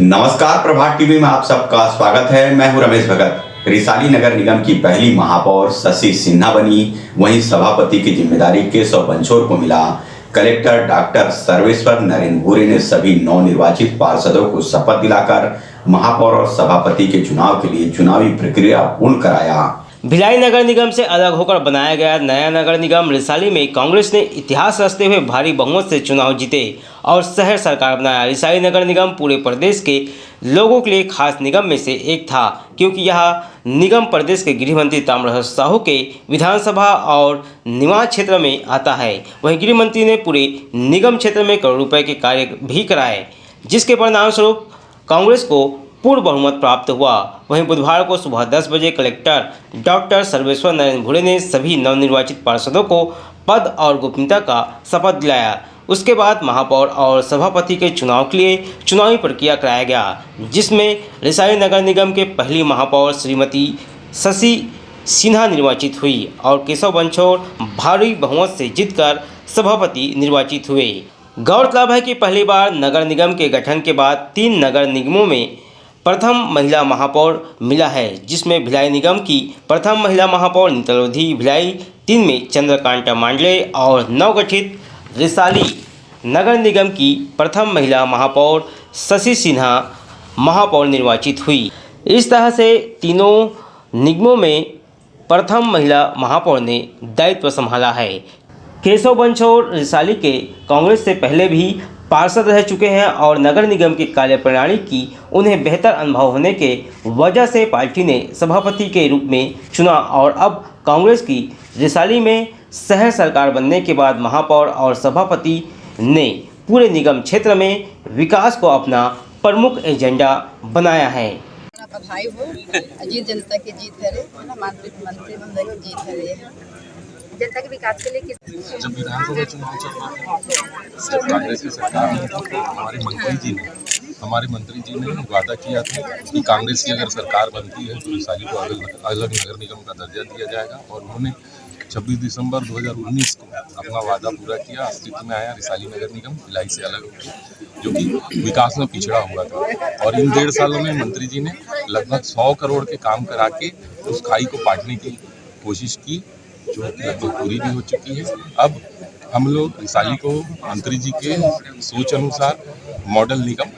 नमस्कार, प्रभात टीवी में आप सबका स्वागत है। मैं हूं रमेश भगत। रिसाली नगर निगम की पहली महापौर शशि सिन्हा बनी, वहीं सभापति की जिम्मेदारी केशव बंछोर को मिला। कलेक्टर डॉक्टर सर्वेश्वर नरेन भूरे ने सभी नवनिर्वाचित पार्षदों को शपथ दिलाकर महापौर और सभापति के चुनाव के लिए चुनावी प्रक्रिया पूर्ण कराया। भिलाई नगर निगम से अलग होकर बनाया गया नया नगर निगम रिसाली में कांग्रेस ने इतिहास रचते हुए भारी बहुमत से चुनाव जीते और शहर सरकार बनाया। रिसाली नगर निगम पूरे प्रदेश के लोगों के लिए खास निगम में से एक था, क्योंकि यह निगम प्रदेश के गृह मंत्री ताम्रध्वज साहू के विधानसभा और निवास क्षेत्र में आता है। वहीं गृह मंत्री ने पूरे निगम क्षेत्र में करोड़ों रुपए के कार्य भी कराए, जिसके परिणाम स्वरूप कांग्रेस को पूर्ण बहुमत प्राप्त हुआ। वहीं बुधवार को सुबह 10 बजे कलेक्टर डॉक्टर सर्वेश्वर नरेन भूरे ने सभी नवनिर्वाचित पार्षदों को पद और गोपनीयता का शपथ दिलाया। उसके बाद महापौर और सभापति के चुनाव के लिए चुनावी प्रक्रिया कराया गया, जिसमें रिसाली नगर निगम के पहली महापौर श्रीमती शशि सिन्हा निर्वाचित हुई और केशव बंछोर भारी बहुमत से जीतकर सभापति निर्वाचित हुए। गौरतलब है कि पहली बार नगर निगम के गठन के बाद 3 नगर निगमों में प्रथम महिला महापौर मिला है, जिसमें भिलाई निगम की प्रथम महिला महापौर नीता लोधी, भिलाई 3 में चंद्रकांता मांडले और नवगठित रिसाली नगर निगम की प्रथम महिला महापौर शशि सिन्हा महापौर निर्वाचित हुई। इस तरह से तीनों निगमों में प्रथम महिला महापौर ने दायित्व संभाला है। केशव बंछोर रिसाली के कांग्रेस से पहले भी पार्षद रह चुके हैं और नगर निगम की कार्यप्रणाली की उन्हें बेहतर अनुभव होने के वजह से पार्टी ने सभापति के रूप में चुना और अब कांग्रेस की रिसाली में शहर सरकार बनने के बाद महापौर और सभापति ने पूरे निगम क्षेत्र में विकास को अपना प्रमुख एजेंडा बनाया है। बधाई हो, अजीत जनता की जीत है, मंत्री मंडल की जीत है। जनता के विकास के लिए किस जब विधानसभा चुनाव चल रहा था जब कांग्रेस की सरकार में हमारे मंत्री जी ने वादा किया था कि कांग्रेस की अगर सरकार बनती है तो रिसाली को अलग नगर निगम का दर्जा दिया जाएगा, और उन्होंने 26 दिसंबर 2019 को अपना वादा पूरा किया। अस्तित्व में आया रिसाली नगर निगम भिलाई से अलग होकर, जो कि विकास में पिछड़ा हुआ था, और इन 1.5 सालों में मंत्री जी ने लगभग 100 करोड़ के काम करा के उस खाई को पाटने की कोशिश की, जो लगभग पूरी भी हो चुकी है। अब हम लोग रिसाली को मंत्री जी के सोच अनुसार मॉडल निगम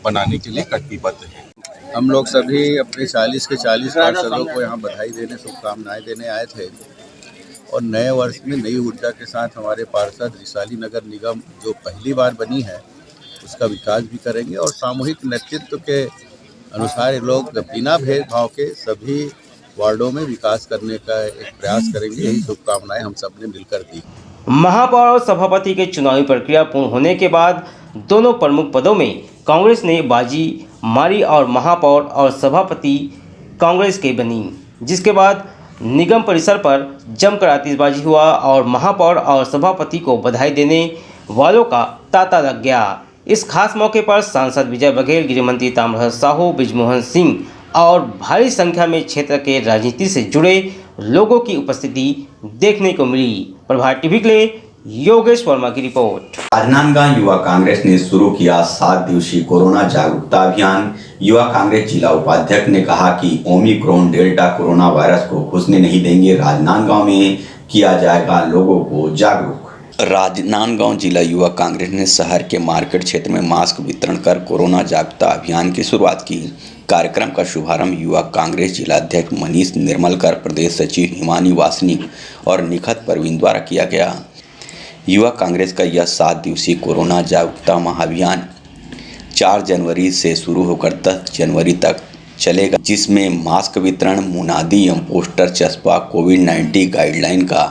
बनाने के लिए कटिबद्ध हैं। हम लोग सभी अपने 40 के 40 पार्षदों को यहाँ बधाई देने, शुभकामनाएं देने आए थे, और नए वर्ष में नई ऊर्जा के साथ हमारे पार्षद रिसाली नगर निगम जो पहली बार बनी है उसका विकास भी करेंगे, और सामूहिक नेतृत्व के अनुसार ये लोग बिना भेदभाव के सभी वार्डों में विकास करने का एक प्रयास करेंगे। यही शुभकामनाएं हम सब ने मिलकर दी। महापौर और सभापति के चुनावी प्रक्रिया पूर्ण होने के बाद दोनों प्रमुख पदों में कांग्रेस ने बाजी मारी और महापौर और सभापति कांग्रेस के बनी, जिसके बाद निगम परिसर पर जमकर आतिशबाजी हुआ और महापौर और सभापति को बधाई देने वालों का तांता लग गया। इस खास मौके पर सांसद विजय बघेल, गृह मंत्री ताम्रध्वज साहू, बृजमोहन सिंह और भारी संख्या में क्षेत्र के राजनीति से जुड़े लोगों की उपस्थिति देखने को मिली। प्रभात टीवी के लिए योगेश वर्मा की रिपोर्ट। राजनांदगांव युवा कांग्रेस ने शुरू किया 7 दिवसीय कोरोना जागरूकता अभियान। युवा कांग्रेस जिला उपाध्यक्ष ने कहा कि ओमिक्रॉन डेल्टा कोरोना वायरस को घुसने नहीं देंगे, राजनांदगांव में किया जाएगा लोगों को जागरूक। राजनांदगांव जिला युवा कांग्रेस ने शहर के मार्केट क्षेत्र में मास्क वितरण कर कोरोना जागरूकता अभियान की शुरुआत की। कार्यक्रम का शुभारंभ युवा कांग्रेस जिला अध्यक्ष मनीष निर्मलकर, प्रदेश सचिव हिमानी वासनिक और निखत परवीन द्वारा किया गया। युवा कांग्रेस का यह 7 दिवसीय कोरोना जागरूकता महाअभियान 4 जनवरी से शुरू होकर 10 जनवरी तक चलेगा, जिसमें मास्क वितरण, मुनादी एवं पोस्टर चस्पा, कोविड-19 गाइडलाइन का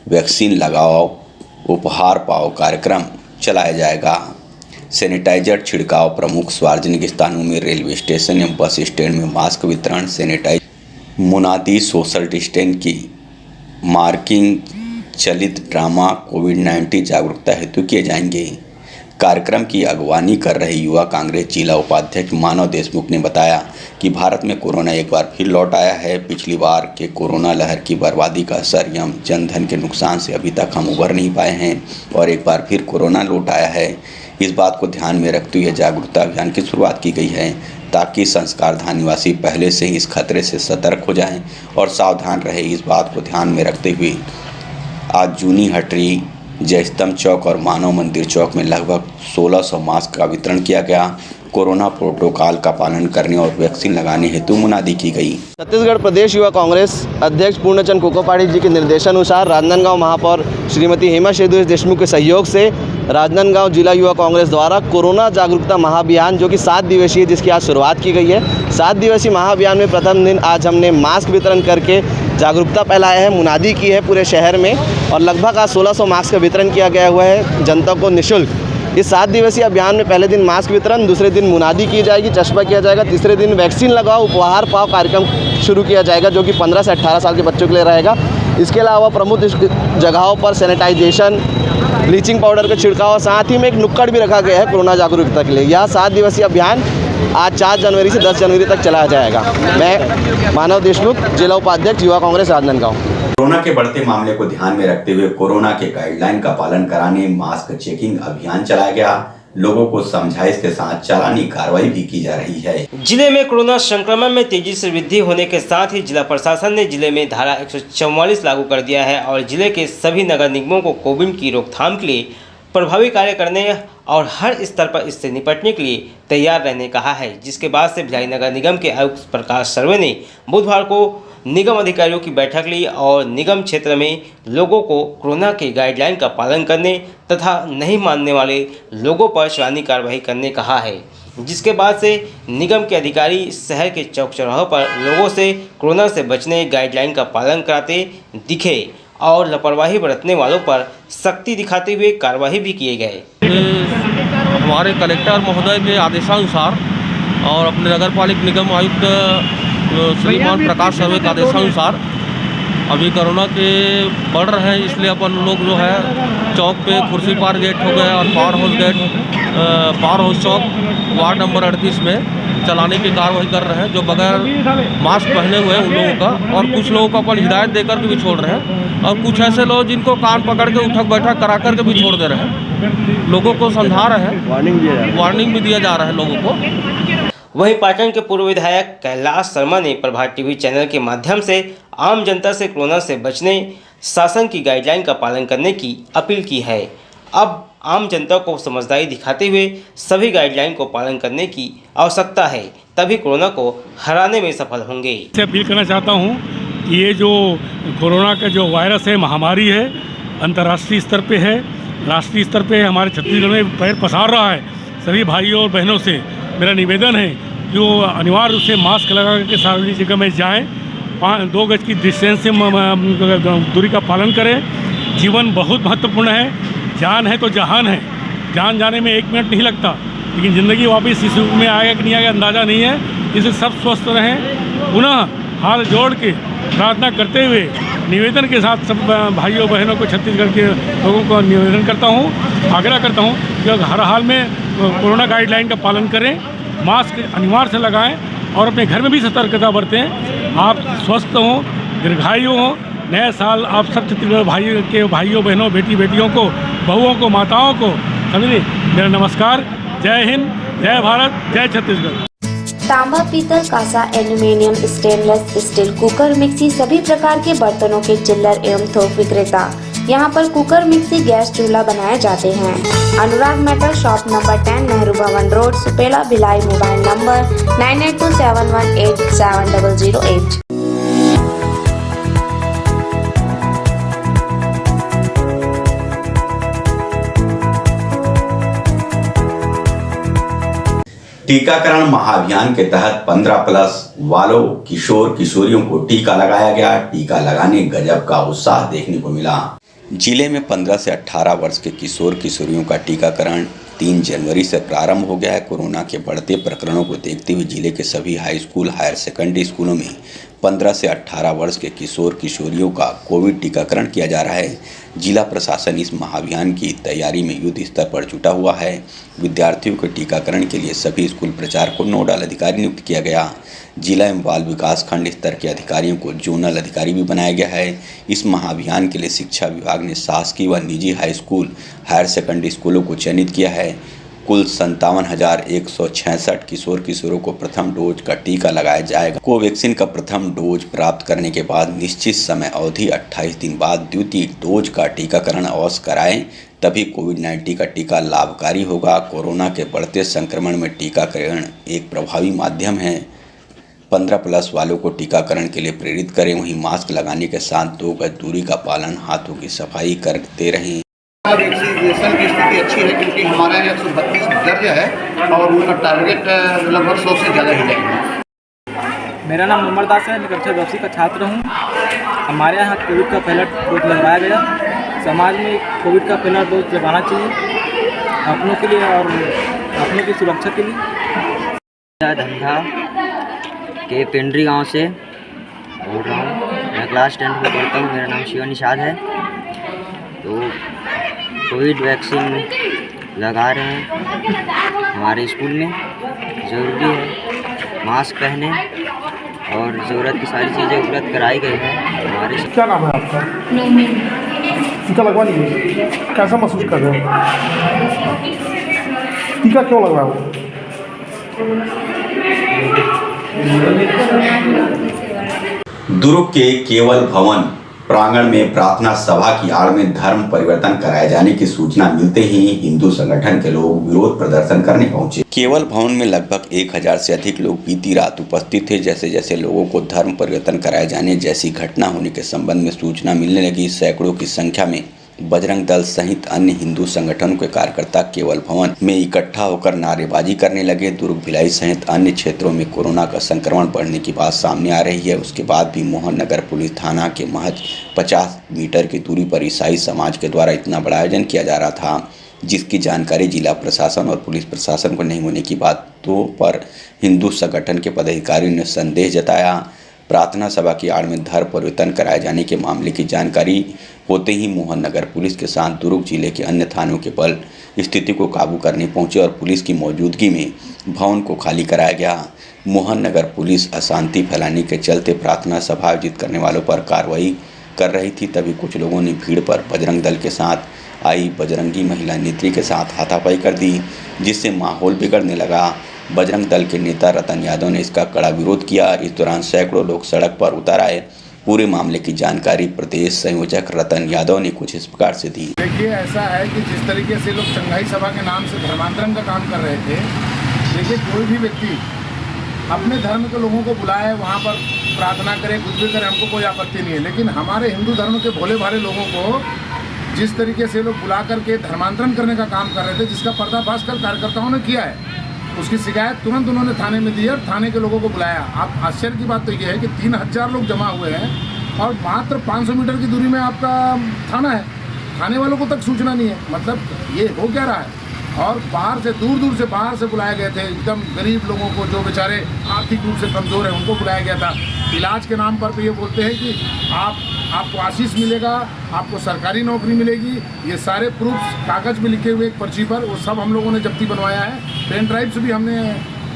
वैक्सीन लगाओ, उपहार पाओ कार्यक्रम चलाया जाएगा। सैनिटाइजर छिड़काव, प्रमुख सार्वजनिक स्थानों में, रेलवे स्टेशन एवं बस स्टैंड में मास्क वितरण, सैनिटाइजर, मुनादी, सोशल डिस्टेंस की मार्किंग, चलित ड्रामा कोविड-19 जागरूकता हेतु किए जाएंगे। कार्यक्रम की अगवानी कर रहे युवा कांग्रेस जिला उपाध्यक्ष मानव देशमुख ने बताया कि भारत में कोरोना एक बार फिर लौट आया है। पिछली बार के कोरोना लहर की बर्बादी का असर एवं जनधन के नुकसान से अभी तक हम उबर नहीं पाए हैं और एक बार फिर कोरोना लौट आया है। इस बात को ध्यान में रखते हुए जागरूकता अभियान की शुरुआत की गई है ताकि संस्कारधाम निवासी पहले से ही इस खतरे से सतर्क हो जाएं और सावधान रहे। इस बात को ध्यान में रखते हुए आज जूनी हटरी, जयस्तंभ चौक और मानव मंदिर चौक में लगभग 1600 मास्क का वितरण किया गया। कोरोना प्रोटोकॉल का पालन करने और वैक्सीन लगाने हेतु मुनादी की गई। छत्तीसगढ़ प्रदेश युवा कांग्रेस अध्यक्ष पूर्णचंद कुकोपाड़ी जी के निर्देशानुसार राजनांदगांव महापौर श्रीमती हेमा शेदुष देशमुख के सहयोग से राजनांदगांव जिला युवा कांग्रेस द्वारा कोरोना जागरूकता महाअभियान जो कि 7 दिवसीय जिसकी आज शुरुआत की गई है। 7 दिवसीय महाअभियान में प्रथम दिन आज हमने मास्क वितरण करके जागरूकता फैलाया है, मुनादी की है पूरे शहर में और लगभग आज 1600 मास्क का वितरण किया गया हुआ है जनता को निःशुल्क। इस 7 दिवसीय अभियान में पहले दिन मास्क वितरण, दूसरे दिन मुनादी की जाएगी, चश्मा किया जाएगा, तीसरे दिन वैक्सीन लगाओ उपहार पाओ कार्यक्रम शुरू किया जाएगा जो कि 15 से 18 साल के बच्चों के लिए रहेगा। इसके अलावा प्रमुख जगहों पर सैनिटाइजेशन, ब्लीचिंग पाउडर का छिड़काव, साथ ही में एक नुक्कड़ भी रखा गया है कोरोना जागरूकता के लिए। यह 7 दिवसीय अभियान आज 4 जनवरी से 10 जनवरी तक चलाया जाएगा। मैं मानव देशमुख, जिला उपाध्यक्ष युवा कांग्रेस राजनांदगांव। कोरोना के बढ़ते मामले को ध्यान में रखते हुए कोरोना के गाइडलाइन का पालन कराने मास्क चेकिंग अभियान चलाया गया। लोगों को समझाइश के साथ चालानी कार्रवाई भी की जा रही है। जिले में कोरोना संक्रमण में तेजी से वृद्धि होने के साथ ही जिला प्रशासन ने जिले में धारा 144 लागू कर दिया है और जिले के सभी नगर निगमों को कोविड की रोकथाम के लिए प्रभावी कार्य करने और हर स्तर पर इससे निपटने के लिए तैयार रहने कहा है। जिसके बाद से भिलाई नगर निगम के आयुक्त प्रकाश सर्वे ने बुधवार को निगम अधिकारियों की बैठक ली और निगम क्षेत्र में लोगों को कोरोना के गाइडलाइन का पालन करने तथा नहीं मानने वाले लोगों पर चालानी कार्रवाई करने कहा है। जिसके बाद से निगम के अधिकारी शहर के चौक चौराहों पर लोगों से कोरोना से बचने गाइडलाइन का पालन कराते दिखे और लापरवाही बरतने वालों पर सख्ती दिखाते हुए कार्रवाई भी किए गए। हमारे कलेक्टर महोदय के आदेशानुसार और अपने नगर पालिक निगम आयुक्त श्रीमान प्रकाश सर्वे के आदेशानुसार अभी कोरोना के बढ़ रहे हैं, इसलिए अपन लोग जो है चौक पे कुर्सी पार गेट हो गए और power house gate power house चौक वार्ड नंबर 38 में चलाने की कार्रवाई कर रहे हैं जो बगैर मास्क पहने हुए हैं उन लोगों का, और कुछ लोगों को अपन हिदायत देकर के भी छोड़ रहे हैं और कुछ ऐसे लोग जिनको कान पकड़ के उठक बैठक करा करके भी छोड़ दे रहे हैं। लोगों को समझा रहे हैं, वार्निंग भी दिया जा रहा है लोगों को। वहीं पाटन के पूर्व विधायक कैलाश शर्मा ने प्रभात टीवी चैनल के माध्यम से आम जनता से कोरोना से बचने शासन की गाइडलाइन का पालन करने की अपील की है। अब आम जनता को समझदारी दिखाते हुए सभी गाइडलाइन को पालन करने की आवश्यकता है, तभी कोरोना को हराने में सफल होंगे। से अपील करना चाहता हूँ कि ये जो कोरोना का जो वायरस है, महामारी है, अंतर्राष्ट्रीय स्तर पे है, राष्ट्रीय स्तर पे हमारे छत्तीसगढ़ में पैर पसार रहा है। सभी भाइयों और बहनों से मेरा निवेदन है कि वो अनिवार्य रूप से मास्क लगा करके सार्वजनिक जगह में जाएँ, 2 गज की डिस्टेंस से दूरी का पालन करें। जीवन बहुत महत्वपूर्ण है, जान है तो जहान है, जान जाने में 1 मिनट नहीं लगता, लेकिन ज़िंदगी वापस इस रूप में आएगा कि नहीं आएगा अंदाज़ा नहीं है। इससे सब स्वस्थ रहें। पुनः हाथ जोड़ के प्रार्थना करते हुए निवेदन के साथ सब भाइयों बहनों को, छत्तीसगढ़ के लोगों को निवेदन करता हूँ, आग्रह करता हूँ कि हर हाल में कोरोना गाइडलाइन का पालन करें, मास्क अनिवार्य से लगाएं और अपने घर में भी सतर्कता बरतें। आप स्वस्थ हों, दीर्घायु हों। नया साल आप सब छत्तीसगढ़ भाइयों बहनों, बेटियों को, बहुओं को, माताओं को समझिए मेरा नमस्कार। जय हिंद, जय भारत, जय छत्तीसगढ़। तांबा, पीतल, कांसा, aluminium, stainless steel, cooker, mixie सभी प्रकार के बर्तनों के चिल्लर एवं थोक विक्रेता। यहाँ पर कुकर, मिक्सी, गैस चूल्हा बनाए जाते हैं। अनुराग मेटल शॉप नंबर 10 नेहरू भवन road, Supela, Bhilai. Mobile number 9827187008। टीकाकरण महाअभियान के तहत 15+ वालों किशोर किशोरियों को टीका लगाया गया। टीका लगाने गजब का उत्साह देखने को मिला। जिले में 15 से 18 वर्ष के किशोर किशोरियों का टीकाकरण 3 जनवरी से प्रारंभ हो गया है। कोरोना के बढ़ते प्रकरणों को देखते हुए जिले के सभी हाई स्कूल, हायर सेकेंडरी स्कूलों में 15 से 18 वर्ष के किशोर किशोरियों का कोविड टीकाकरण किया जा रहा है। जिला प्रशासन इस महाअभियान की तैयारी में युद्ध स्तर पर जुटा हुआ है। विद्यार्थियों के टीकाकरण के लिए सभी स्कूल प्रचारक को नोडल अधिकारी नियुक्त किया गया। जिला एवं बाल विकास खंड स्तर के अधिकारियों को जोनल अधिकारी भी बनाया गया है। इस महाअभियान के लिए शिक्षा विभाग ने शासकीय व निजी हाई स्कूल, हायर सेकेंडरी स्कूलों को चयनित किया है। कुल 57,166 किशोर किशोरों को प्रथम डोज का टीका लगाया जाएगा। कोवैक्सीन का प्रथम डोज प्राप्त करने के बाद निश्चित समय अवधि 28 दिन बाद द्वितीय डोज का टीकाकरण अवश्य कराएं, तभी कोविड-19 का टीका लाभकारी होगा। कोरोना के बढ़ते संक्रमण में टीकाकरण एक प्रभावी माध्यम है। 15+ वालों को टीकाकरण के लिए प्रेरित करें। वहीं मास्क लगाने के साथ 2 गज दूरी का पालन, हाथों की सफाई करते रहें। वैक्सीनेशन की स्थिति अच्छी है क्योंकि हमारे यहाँ 132 दर्ज है और उनका टारगेट लगभग 100 से ज़्यादा ही जाएगा। मेरा नाम अमर दास है, मैं कक्षा 10वीं का छात्र हूँ। हमारे यहाँ कोविड का पहला डोज लगवाया गया। समाज में कोविड का पहला डोज लगाना चाहिए अपनों के लिए और अपनों की सुरक्षा के लिए। धंधा के पेंड्री गांव से बोल रहा हूँ। मैं क्लास 10 में पढ़ता हूँ। मेरा नाम शिवा निषाद है। तो कोविड वैक्सीन लगा रहे हैं हमारे स्कूल में। ज़रूरी है मास्क पहने और ज़रूरत की सारी चीज़ें उपलब्ध कराई गई है हमारे। क्या नाम है आपका? टीका लगवा लीजिए। कैसा महसूस कर रहे हो? टीका क्यों लगवाया? दुर्ग के केवल भवन प्रांगण में प्रार्थना सभा की आड़ में धर्म परिवर्तन कराए जाने की सूचना मिलते ही हिंदू संगठन के लोग विरोध प्रदर्शन करने पहुंचे। केवल भवन में लगभग 1000 से अधिक लोग बीती रात उपस्थित थे। जैसे जैसे लोगों को धर्म परिवर्तन कराए जाने जैसी घटना होने के संबंध में सूचना मिलने लगी, सैकड़ों की संख्या में बजरंग दल सहित अन्य हिंदू संगठनों के कार्यकर्ता केवल भवन में इकट्ठा होकर नारेबाजी करने लगे। दुर्ग, भिलाई सहित अन्य क्षेत्रों में कोरोना का संक्रमण बढ़ने की बात सामने आ रही है। उसके बाद भी मोहन नगर पुलिस थाना के महज 50 मीटर की दूरी पर ईसाई समाज के द्वारा इतना बड़ा आयोजन किया जा रहा था, जिसकी जानकारी जिला प्रशासन और पुलिस प्रशासन को नहीं होने की बातों पर हिंदू संगठन के पदाधिकारियों ने संदेह जताया। प्रार्थना सभा की आड़ में धर्म परिवर्तन कराए जाने के मामले की जानकारी होते ही मोहन नगर पुलिस के साथ दुर्ग जिले के अन्य थानों के बल स्थिति को काबू करने पहुंचे और पुलिस की मौजूदगी में भवन को खाली कराया गया। मोहन नगर पुलिस अशांति फैलाने के चलते प्रार्थना सभा आयोजित करने वालों पर कार्रवाई कर रही थी। तभी कुछ लोगों ने भीड़ पर बजरंग दल के साथ आई बजरंगी महिला नेत्री के साथ हाथापाई कर दी, जिससे माहौल बिगड़ने लगा। बजरंग दल के नेता रतन यादव ने इसका कड़ा विरोध किया। इस दौरान सैकड़ों लोग सड़क पर उतर आए। पूरे मामले की जानकारी प्रदेश संयोजक रतन यादव ने कुछ इस प्रकार से दी। देखिए, ऐसा है कि जिस तरीके से लोग चंगाई सभा के नाम से धर्मांतरण का काम कर रहे थे, देखिए कोई भी व्यक्ति अपने धर्म के लोगों को बुलाए, वहाँ पर प्रार्थना करे, कुछ भी करे, हमको कोई आपत्ति नहीं है। लेकिन हमारे हिंदू धर्म के भोले भाले लोगों को जिस तरीके से लोग बुला करके धर्मांतरण करने का काम कर रहे थे, जिसका पर्दाफाश कर कार्यकर्ताओं ने किया है, उसकी शिकायत तुरंत उन्होंने थाने में दी और थाने के लोगों को बुलाया। अब आश्चर्य की बात तो ये है कि 3000 लोग जमा हुए हैं और मात्र 500 मीटर की दूरी में आपका थाना है। थाने वालों को तक सूचना नहीं है। मतलब ये हो क्या रहा है? और बाहर से दूर से बाहर से बुलाए गए थे, एकदम गरीब लोगों को जो बेचारे आर्थिक रूप से कमज़ोर हैं उनको बुलाया गया था। इलाज के नाम पर भी ये बोलते हैं कि आपको आशीष मिलेगा, आपको सरकारी नौकरी मिलेगी। ये सारे प्रूफ कागज़ में लिखे हुए एक पर्ची पर, वो सब हम लोगों ने जब्ती बनवाया है। पेन ड्राइव्स भी हमने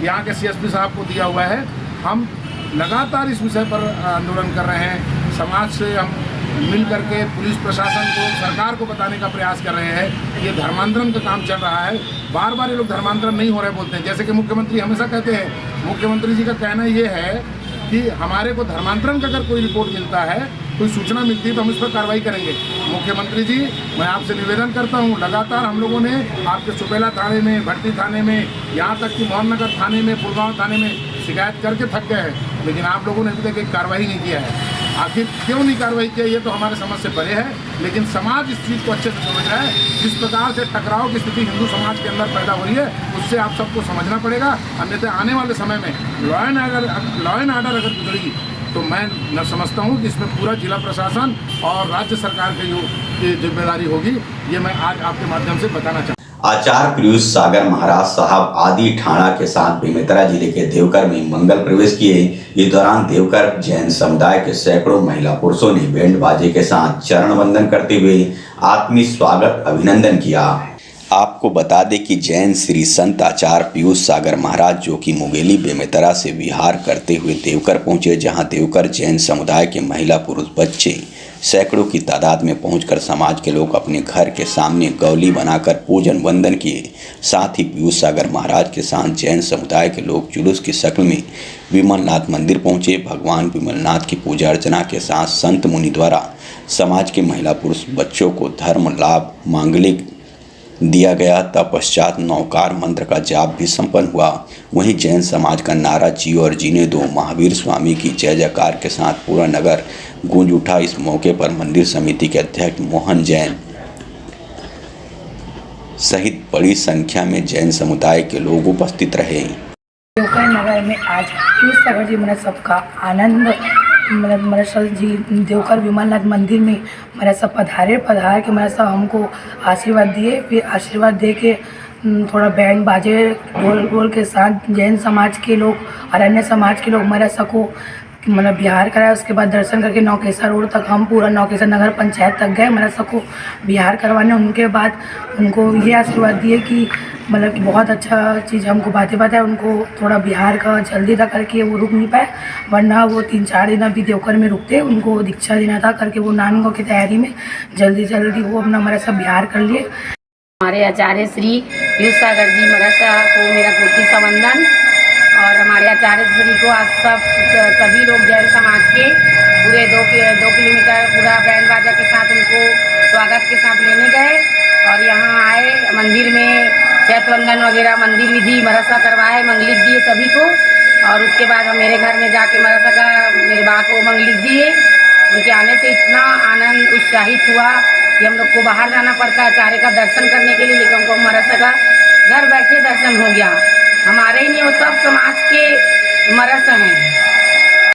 यहाँ के CSP साहब को दिया हुआ है। हम लगातार इस विषय पर आंदोलन कर रहे हैं। समाज से हम मिल करके पुलिस प्रशासन को, सरकार को बताने का प्रयास कर रहे हैं। ये धर्मांतरण का काम चल रहा है। बार बार ये लोग धर्मांतरण नहीं हो रहे बोलते हैं। जैसे कि मुख्यमंत्री हमेशा कहते हैं, मुख्यमंत्री जी का कहना ये है कि हमारे को धर्मांतरण का अगर कोई रिपोर्ट मिलता है, कोई सूचना मिलती है तो हम इस पर कार्रवाई करेंगे। मुख्यमंत्री जी, मैं आपसे निवेदन करता हूँ, लगातार हम लोगों ने आपके सुपेला थाने में, भट्टी थाने में, यहाँ तक कि मोहन नगर थाने में, पुलगांव थाने में शिकायत करके थक गए हैं, लेकिन आप लोगों ने अभी तक एक कार्रवाई नहीं किया है। आखिर क्यों नहीं कार्रवाई किया, ये तो हमारे समझ से परे है। लेकिन समाज इस चीज़ को अच्छे से समझ रहा है। जिस प्रकार से टकराव की स्थिति हिंदू समाज के अंदर पैदा हो रही है, उससे आप सबको समझना पड़ेगा। अन्यथा आने वाले समय में लॉ एंड ऑर्डर अगर बिगड़ेगी तो मैं न समझता हूँ कि इसमें पूरा जिला प्रशासन और राज्य सरकार की जो जिम्मेदारी होगी, ये मैं आज आपके माध्यम से बताना चाहूँ। आचार्य पीयूष सागर महाराज साहब आदि ठाणा के साथ बेमेतरा जिले के देवकर में मंगल प्रवेश किए। इस दौरान देवकर जैन समुदाय के सैकड़ों महिला पुरुषों ने बैंड बाजे के साथ चरण वंदन करते हुए आत्मीय स्वागत अभिनंदन किया। आपको बता दें कि जैन श्री संत आचार्य पीयूष सागर महाराज, जो कि मुंगेली बेमेतरा से विहार करते हुए देवकर पहुंचे, जहां देवकर जैन समुदाय के महिला पुरुष बच्चे सैकड़ों की तादाद में पहुंचकर समाज के लोग अपने घर के सामने गौली बनाकर पूजन वंदन किए। साथ ही पीयूष सागर महाराज के साथ जैन समुदाय के लोग जुलूस की शक्ल में विमलनाथ मंदिर पहुंचे। भगवान विमलनाथ की पूजा अर्चना के साथ संत मुनि द्वारा समाज के महिला पुरुष बच्चों को धर्म लाभ मांगलिक दिया गया। तत्पश्चात नौकार मंत्र का जाप भी संपन्न हुआ। वहीं जैन समाज का नारा जियो और जीने दो महावीर स्वामी की जय जयकार के साथ पूरा नगर गूंज उठा। इस मौके पर मंदिर समिति के अध्यक्ष मोहन जैन सहित बड़ी संख्या में जैन समुदाय के लोग उपस्थित रहे। देवकर नगर में आज पीयूष सागर जी मेरा सबका आनंद मेरा सब जी देवकर विमलनाथ मंदिर में मेरा सब पधार के मेरा सब हमको आशीर्वाद दिए। फिर आशीर्वाद दे के थोड़ा बैंड बाजे ढोल के साथ जैन समाज के लोग और अन्य समाज के लोग मेरा सबको मतलब बिहार कराया। उसके बाद दर्शन करके नौकेश्वर रोड तक हम पूरा नौकेश्वर नगर पंचायत तक गए मेरा सबको बिहार करवाने। उनके बाद उनको ये आशीर्वाद दिए कि मतलब कि बहुत अच्छा चीज़ हमको बातें बताए। उनको थोड़ा बिहार का जल्दी था करके वो रुक नहीं पाए, वरना वो 3-4 दिन अभी देवकर में रुकते। उनको दीक्षा देना था करके वो नानगांव की तैयारी में जल्दी वो अपना हमारा सब बिहार कर लिए। हमारे आचार्य श्री पीयूष सागर जी मराठा को मेरा कोटि का वंदन। और हमारे आचार्य श्री को आज सभी लोग जैन समाज के पूरे 2 किलोमीटर पूरा बैंड बाजा के साथ उनको स्वागत के साथ लेने गए और यहाँ आए मंदिर में चैत वंदन वगैरह मंदिर विधि मराठा करवाए, मंगलिक दिए सभी को। और उसके बाद हम मेरे घर में जाके मराठा का मेरे बा को मंगलिक दिए। उनके आने से इतना आनंद उत्साहित हुआ कि हम लोग को बाहर जाना पड़ता है आचार्य का दर्शन करने के लिए, लेकिन हमको मराठा का घर बैठे दर्शन हो गया। हमारे ही नहीं वो सब समाज के मराठा हैं।